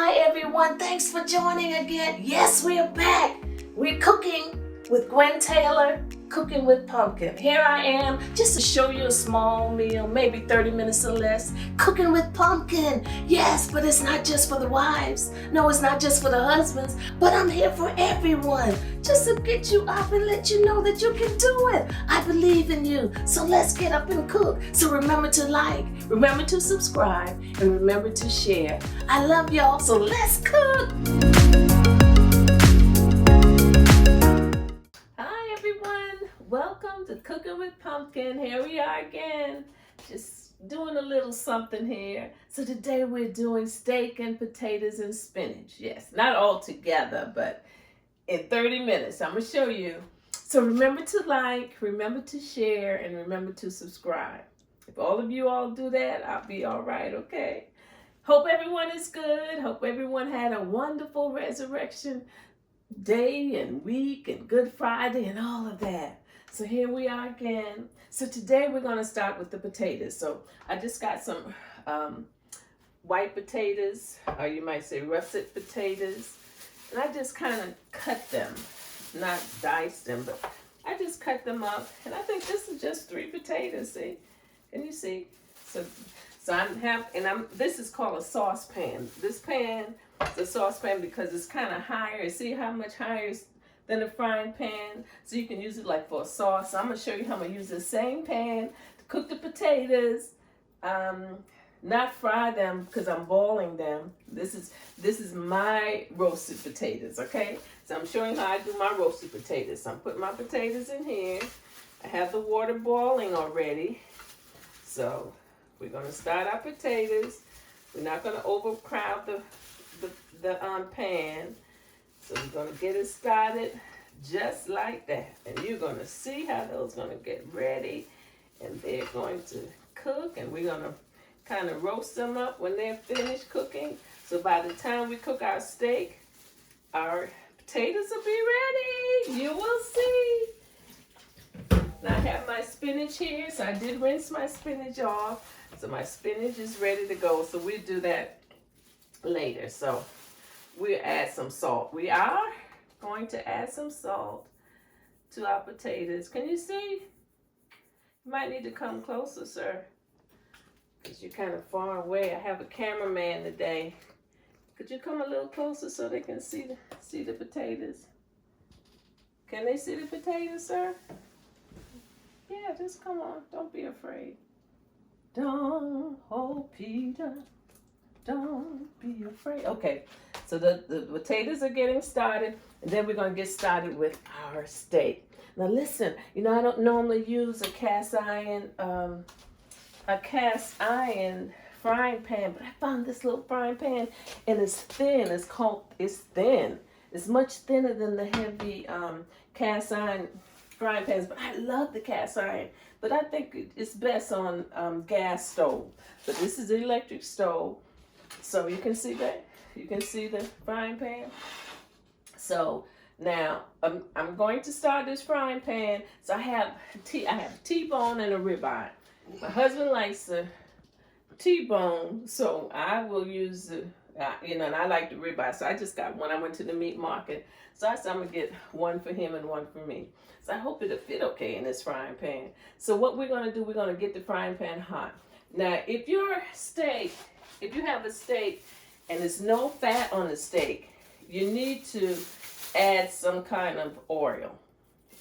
Hi everyone, thanks for joining again. Yes, we are back. We're cooking with Gwen Taylor, cooking with pumpkin. Here I am, just to show you a small meal, maybe 30 minutes or less, cooking with pumpkin. Yes, but it's not just for the wives. No, it's not just for the husbands, but I'm here for everyone, just to get you up and let you know that you can do it. I believe in you, so let's get up and cook. So remember to like, remember to subscribe, and remember to share. I love y'all, so let's cook. Hi everyone, welcome to Cooking with Pumpkin. Here we are again, just doing a little something here. So today we're doing steak and potatoes and spinach. Yes, not all together, but in 30 minutes, I'm gonna show you. So remember to like, remember to share, and remember to subscribe. If all of you all do that, I'll be all right, okay? Hope everyone is good. Hope everyone had a wonderful resurrection day and week and Good Friday and all of that. So here we are again. So today we're gonna start with the potatoes. So I just got some white potatoes, or you might say russet potatoes. And I just kind of cut them, not dice them, but I just cut them up. And I think this is just 3 potatoes, see? Can you see? So this is called a saucepan. This pan is a saucepan because it's kind of higher. See how much higher than a frying pan? So you can use it like for a sauce. So I'm gonna show you how I'm gonna use the same pan to cook the potatoes. Not fry them because I'm boiling them. This is my roasted potatoes, okay? So I'm showing how I do my roasted potatoes. So I'm putting my potatoes in here. I have the water boiling already. So we're gonna start our potatoes. We're not gonna overcrowd the pan. So we're gonna get it started just like that. And you're gonna see how those gonna get ready. And they're going to cook, and we're gonna kind of roast them up when they're finished cooking. So by the time we cook our steak, our potatoes will be ready. You will see. Now I have my spinach here, so I did rinse my spinach off. So my spinach is ready to go. So we'll do that later. So we'll add some salt. We are going to add some salt to our potatoes. Can you see? You might need to come closer, sir, because you're kind of far away. I have a cameraman today. Could you come a little closer so they can see the potatoes? Can they see the potatoes, sir? Yeah, just come on. Don't be afraid. Don't, oh Peter, don't be afraid. Okay, so the potatoes are getting started, and then we're going to get started with our steak. Now listen, you know, I don't normally use a cast iron frying pan, but I found this little frying pan, and it's thin. It's thin. It's much thinner than the heavy cast iron frying pans, but I love the cast iron. But I think it's best on gas stove. But this is the electric stove, so you can see that. You can see the frying pan. So now I'm going to start this frying pan. So I have T-bone and a ribeye. My husband likes the T-bone, so I will use the, and I like the ribeye. So I just got one. I went to the meat market. So I said I'm going to get one for him and one for me. So I hope it'll fit okay in this frying pan. So what we're going to do, we're going to get the frying pan hot. Now, if you have a steak and there's no fat on the steak, you need to add some kind of oil.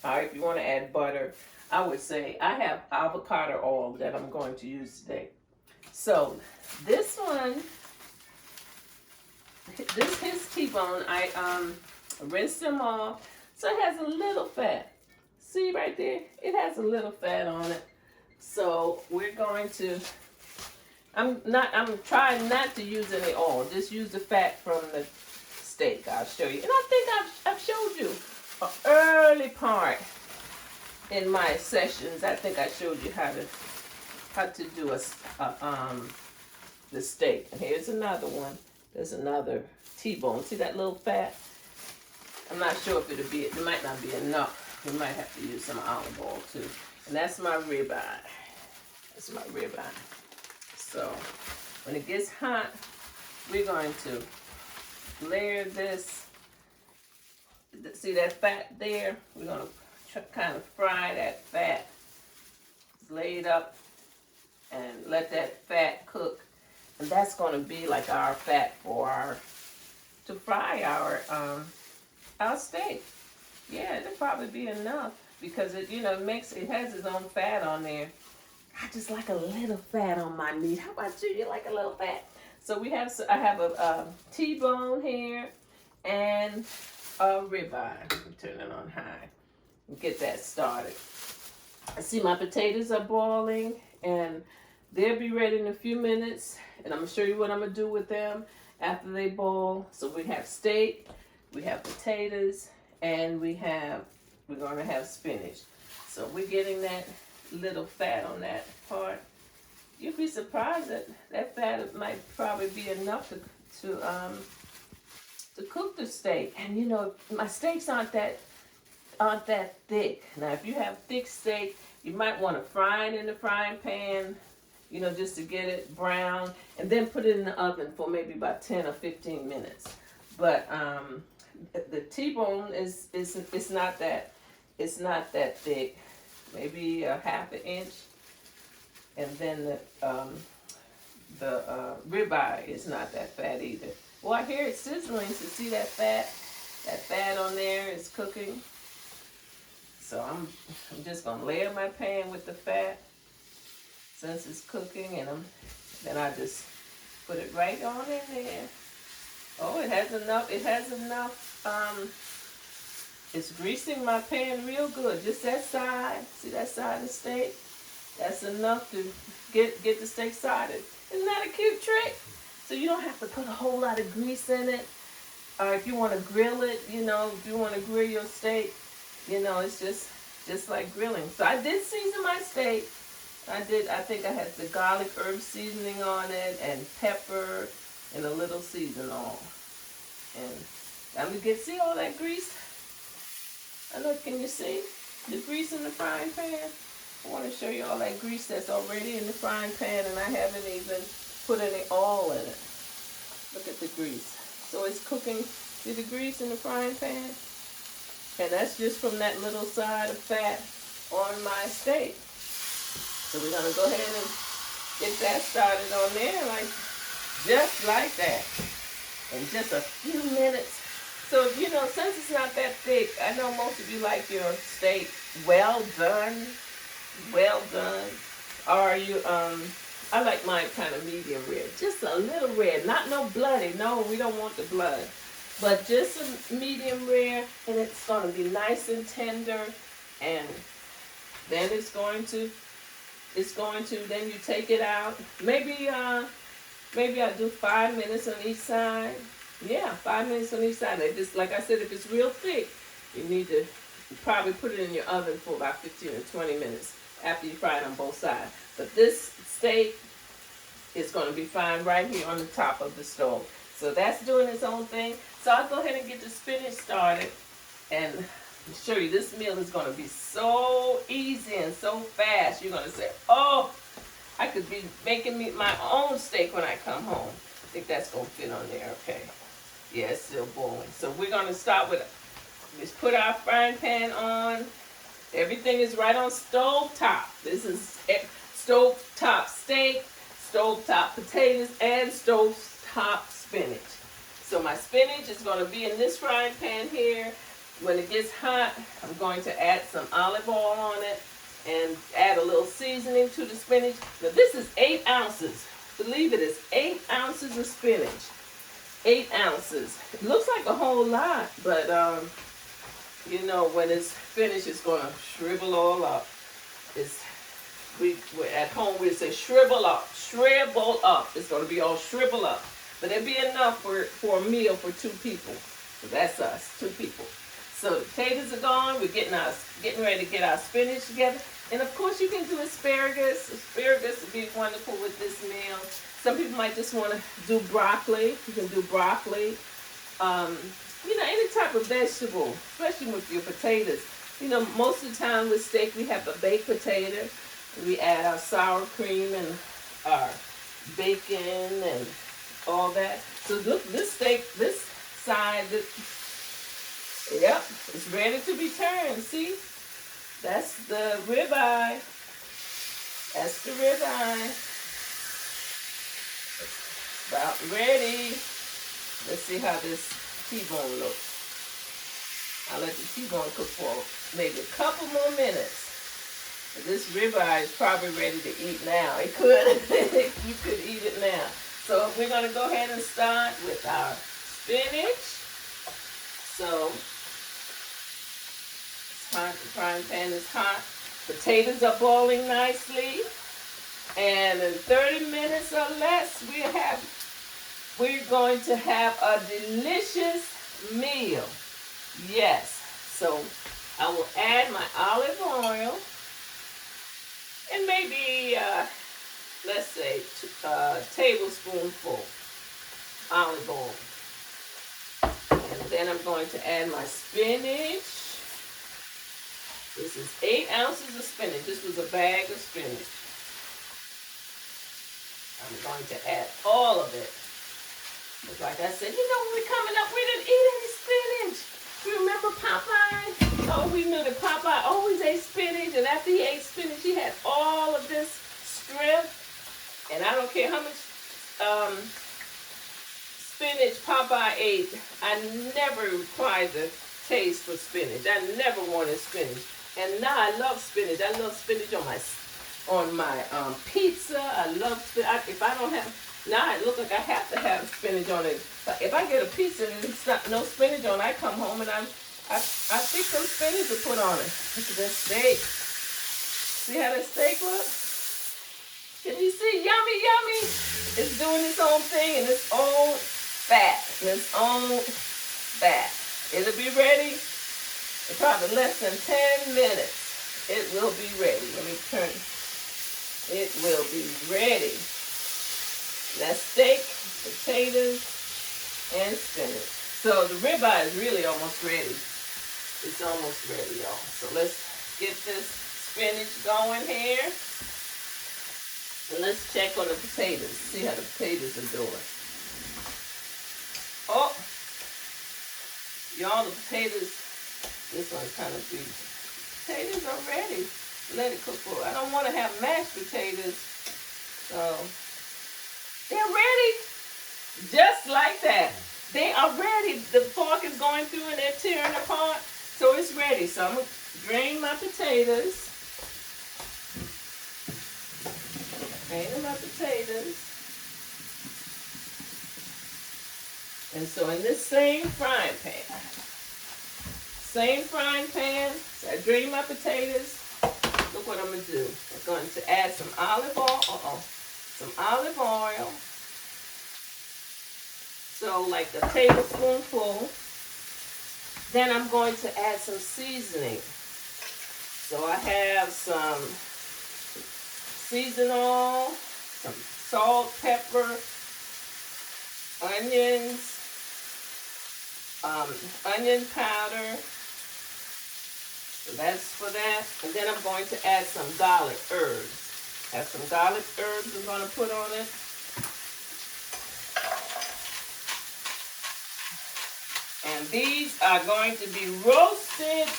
All right, if you want to add butter, I would say I have avocado oil that I'm going to use today. So this one, his T-bone, I rinsed them off. So it has a little fat. See right there? It has a little fat on it. So we're going to, I'm trying not to use any oil. Just use the fat from the steak. I'll show you. And I think I've showed you an early part in my sessions. I think I showed you how to do the steak. And here's another one. There's another T-bone. See that little fat? I'm not sure if it might not be enough. We might have to use some olive oil too. And that's my ribeye. That's my ribeye. So when it gets hot, we're going to layer this. See that fat there? We're going to kind of fry that fat. Lay it up and let that fat cook. And that's going to be like our fat for to fry our steak. Yeah, it'll probably be enough because it, you know, it has its own fat on there. I just like a little fat on my meat. How about you? You like a little fat? So I have a T-bone here and a ribeye. Turn it on high and get that started. I see my potatoes are boiling and they'll be ready in a few minutes. And I'm gonna show you what I'm gonna do with them after they boil. So we have steak, we have potatoes, and we're gonna have spinach. So we're getting that little fat on that part. You'd be surprised that fat might probably be enough to cook the steak. And you know, my steaks aren't that thick. Now, if you have thick steak, you might want to fry it in the frying pan, you know, just to get it brown, and then put it in the oven for maybe about 10 or 15 minutes. But the T-bone is not that thick, maybe a half an inch, and then the ribeye is not that fat either. Well, I hear it sizzling, so see that fat on there is cooking. So I'm just gonna layer my pan with the fat since it's cooking, and then I just put it right on in there. Oh, it has enough. It's greasing my pan real good. Just that side. See that side of the steak? That's enough to get the steak sided. Isn't that a cute trick? So you don't have to put a whole lot of grease in it. Or if you want to grill it, you know, if you want to grill your steak, you know, it's just like grilling. So I did season my steak. I think I had the garlic herb seasoning on it and pepper and a little seasonal. And I'm gonna see all that grease. I know, can you see the grease in the frying pan? I want to show you all that grease that's already in the frying pan, and I haven't even put any oil in it. Look at the grease. So it's cooking. See the grease in the frying pan? And that's just from that little side of fat on my steak. So we're gonna go ahead and get that started on there, just like that, in just a few minutes. So, you know, since it's not that thick, I know most of you like your steak well done. Or I like mine kind of medium red, just a little red, not no bloody. No, we don't want the blood, but just a medium rare, and it's going to be nice and tender. And then then you take it out. Maybe I do 5 minutes on each side. Yeah, 5 minutes on each side. Just like I said, if it's real thick, you need to probably put it in your oven for about 15 or 20 minutes after you fry it on both sides. But this steak is going to be fine right here on the top of the stove. So that's doing its own thing. So I'll go ahead and get the spinach started and show you this meal is going to be so easy and so fast. You're going to say, oh, I could be making me my own steak when I come home. I think that's going to fit on there, okay. Yeah, it's still boiling. So we're going to start with, let's put our frying pan on. Everything is right on stove top. This is stove top steak, stove top potatoes, and stove top spinach. So my spinach is going to be in this frying pan here. When it gets hot, I'm going to add some olive oil on it and add a little seasoning to the spinach. Now this is 8 ounces. Believe it, it's 8 ounces of spinach. 8 ounces. It looks like a whole lot, but you know, when it's finished, it's going to shrivel all up. We're at home, we say shrivel up. Shrivel up. It's going to be all shrivel up. But it'll be enough for a meal for 2 people. So that's us, 2 people. So the potatoes are gone. We're getting ready to get our spinach together. And of course, you can do asparagus. Asparagus would be wonderful with this meal. Some people might just want to do broccoli. You can do broccoli. You know, any type of vegetable, especially with your potatoes. You know, most of the time with steak, we have a baked potato. We add our sour cream and our bacon and all that. So look, this side. Yep, it's ready to be turned. See? That's the ribeye. That's the ribeye. It's about ready. Let's see how this T-bone looks. I'll let the T-bone cook for maybe a couple more minutes. This ribeye is probably ready to eat now. It could. You could eat it now. So we're going to go ahead and start with our spinach. So it's hot. The frying pan is hot. Potatoes are boiling nicely. And in 30 minutes or less, we're going to have a delicious meal. Yes. So I will add my olive oil. And maybe, let's say, a tablespoonful olive oil. And then I'm going to add my spinach. This is 8 ounces of spinach. This was a bag of spinach. I'm going to add all of it. But like I said, when we're coming up, we didn't eat any spinach. You remember Popeye? Oh, we knew that Popeye always ate spinach, and after he ate spinach, he had all of this strength. And I don't care how much spinach Popeye ate, I never required the taste for spinach. I never wanted spinach. And now I love spinach. I love spinach on my pizza. I love spinach. If I don't have, now it looks like I have to have spinach on it. But if I get a pizza and it's not no spinach on, I come home and I pick some spinach to put on it. Look at that steak. See how that steak looks? Can you see? Yummy, yummy. It's doing its own thing and its own fat. And its own fat. It'll be ready in probably less than 10 minutes. It will be ready. Let me turn it. It will be ready. That's steak, potatoes, and spinach. So the ribeye is really almost ready. It's almost ready, y'all. So let's get this spinach going here. And let's check on the potatoes. See how the potatoes are doing. Oh, y'all, the potatoes, this one's kind of big. Potatoes are ready. Let it cook for. I don't want to have mashed potatoes. So they're ready. Just like that. They are ready. The fork is going through and they're tearing apart. So it's ready. So I'm going to drain my potatoes. Drain my potatoes. And so in this same frying pan, so I drain my potatoes. Look what I'm going to do. I'm going to add some olive oil. Some olive oil. So like a tablespoonful. Then I'm going to add some seasoning. So I have some seasoned oil, some salt, pepper, onions, onion powder. So that's for that. And then I'm going to add some garlic herbs. Have some garlic herbs I'm going to put on it. And these are going to be roasted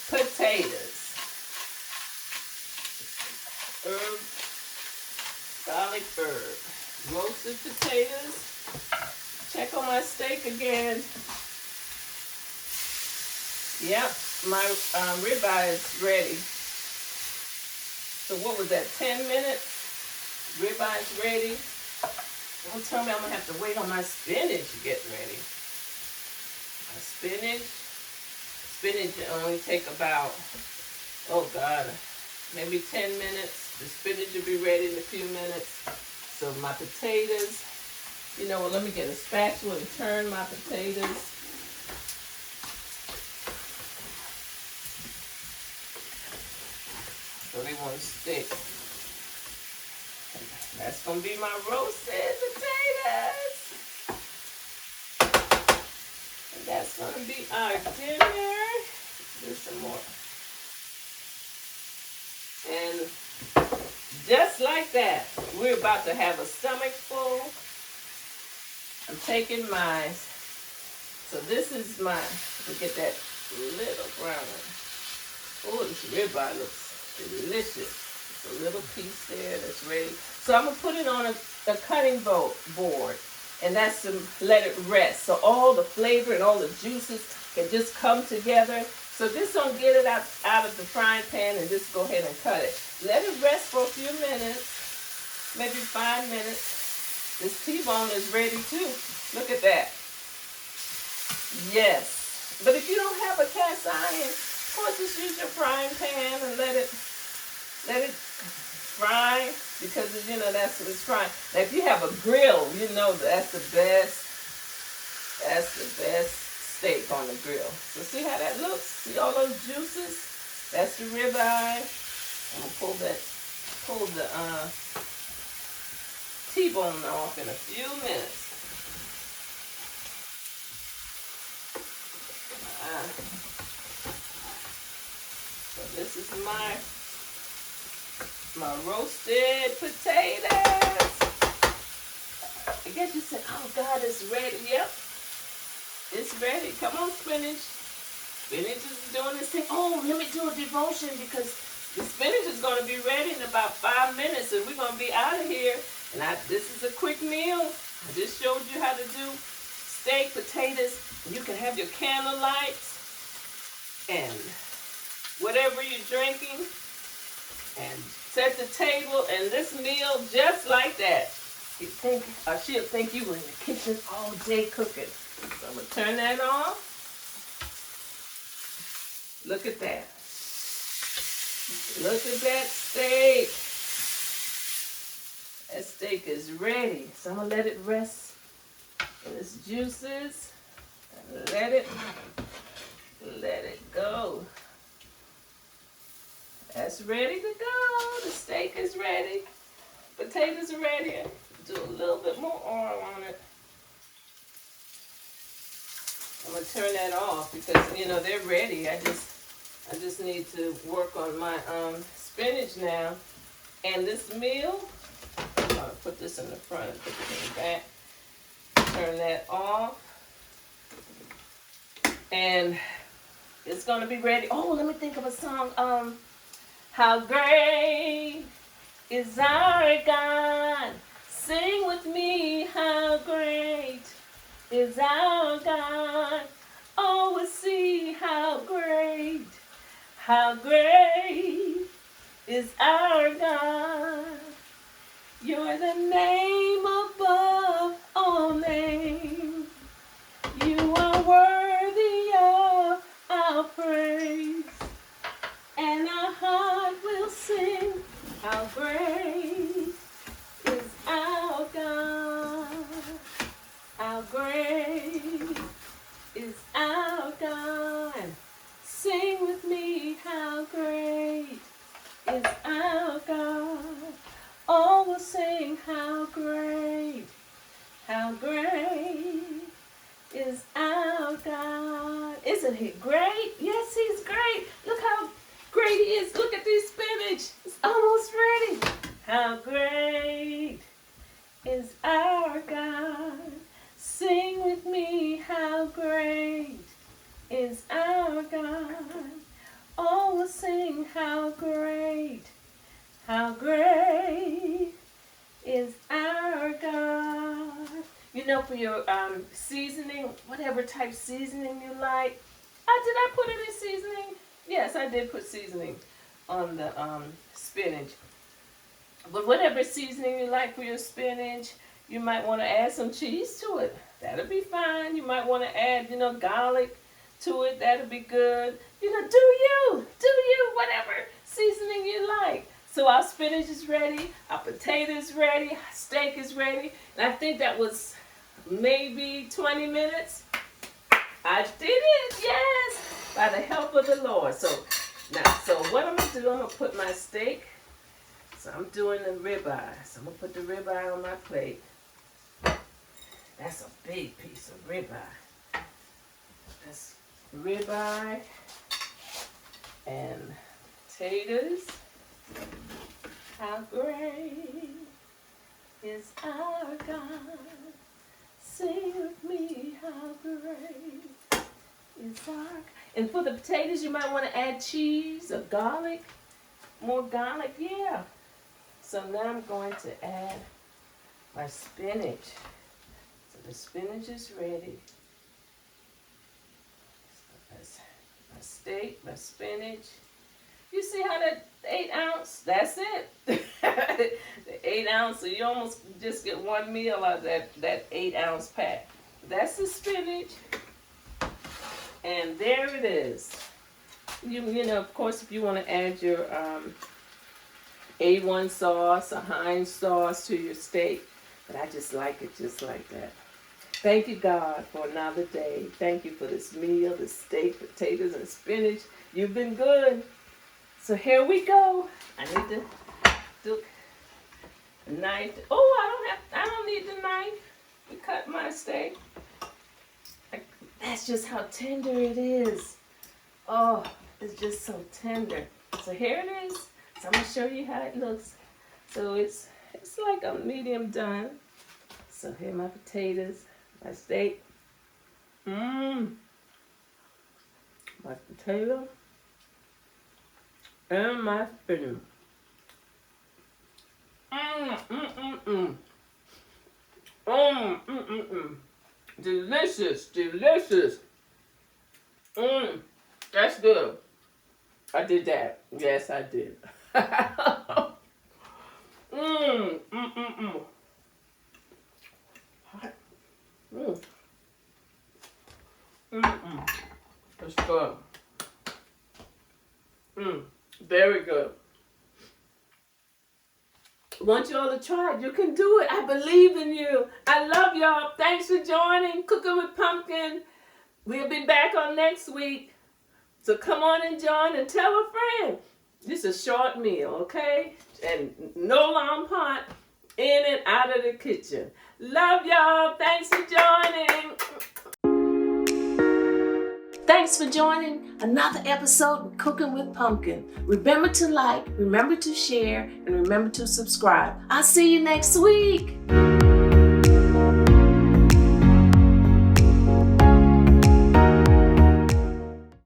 potatoes. Garlic herb. Roasted potatoes. Check on my steak again. Yep, my ribeye is ready. So what was that, 10 minutes? Ribeye is ready. Don't tell me I'm going to have to wait on my spinach to get ready. My spinach only take about, oh God, maybe 10 minutes. The spinach will be ready in a few minutes. So my potatoes, you know what, let me get a spatula and turn my potatoes. So they won't stick. That's going to be my roasted potatoes. And that's going to be our dinner. Do some more. And just like that, we're about to have a stomach full. I'm taking my So this is my, we get that little brown. Oh, this ribeye looks delicious. It's a little piece there that's ready. So I'm going to put it on a cutting board, and that's to let it rest. So all the flavor and all the juices can just come together. So just don't get it out of the frying pan and just go ahead and cut it. Let it rest for a few minutes, maybe 5 minutes. This T-bone is ready too. Look at that. Yes. But if you don't have a cast iron, of course just use your frying pan and let it fry, because you know that's what it's frying. Now if you have a grill, you know that's the best steak on the grill. So see how that looks? See all those juices? That's the ribeye. I'm gonna pull the T-bone off in a few minutes. So this is my roasted potatoes. I guess you said, oh God, it's ready. Yep, it's ready. Come on, spinach. Spinach is doing this thing. Oh, let me do a devotion, because the spinach is going to be ready in about 5 minutes, and we're going to be out of here. And this is a quick meal. I just showed you how to do steak, potatoes. You can have your candle lights and whatever you're drinking, and set the table, and this meal just like that. She'll think you were in the kitchen all day cooking. So I'm going to turn that off. Look at that. Look at that steak. That steak is ready. So I'm going to let it rest in its juices. And let it go. That's ready to go. The steak is ready. Potatoes are ready. Do a little bit more oil on it. I'm gonna turn that off because you know they're ready. I just need to work on my spinach now. And this meal, I'm gonna put this in the front and put it in the back. Turn that off. And it's gonna be ready. Oh, let me think of a song. How great is our God? Sing with me, how great is our God. Oh, we'll see how great is our God. You're the name above all names. You are worthy of our praise. And our heart will sing, how great is our God. How great is our God. Sing with me, how great is our God. Oh, we'll sing, how great is our God. Isn't he great? Yes, he's great. Look how great he is. Look at this spinach. It's almost ready. How great is our God. Sing with me, how great is our God. Oh, we'll sing, how great is our God. You know, for your seasoning, whatever type seasoning you like. Did I put any seasoning? Yes, I did put seasoning on the spinach. But whatever seasoning you like for your spinach, you might want to add some cheese to it. That'll be fine. You might want to add, garlic to it. That'll be good. Do you, whatever seasoning you like. So our spinach is ready, our potato is ready, our steak is ready. And I think that was maybe 20 minutes. I did it, yes, by the help of the Lord. So what I'm going to do, I'm going to put my steak. So I'm doing the ribeye. So I'm going to put the ribeye on my plate. That's a big piece of ribeye. That's ribeye and potatoes. How great is our God. Sing with me, how great And for the potatoes, you might want to add cheese or garlic. More garlic, yeah. So now I'm going to add my spinach. So the spinach is ready. So that's my steak, my spinach. You see how that 8 ounce, that's it. The 8 ounce, so you almost just get one meal out of that 8 ounce pack. That's the spinach. And there it is. You know, of course, if you want to add your A1 sauce or Heinz sauce to your steak, but I just like it just like that. Thank you, God, for another day. Thank you for this meal, the steak, potatoes, and spinach. You've been good. So here we go. I need to do a knife. Oh, I don't need the knife to cut my steak. That's just how tender it is. Oh, it's just so tender. So here it is. So I'm gonna show you how it looks. So it's like a medium done. So here are my potatoes, my steak. My potato and my spinach. Delicious, delicious. That's good. I did that. Yes, I did. That's good. Very good. I want you all to try it. You can do it. I believe in you. I love y'all. Thanks for joining Cooking with Pumpkin. We'll be back on next week. So come on and join and tell a friend. This is a short meal, okay? And no long pot, in and out of the kitchen. Love y'all. Thanks for joining. Thanks for joining another episode of Cooking with Pumpkin. Remember to like, remember to share, and remember to subscribe. I'll see you next week.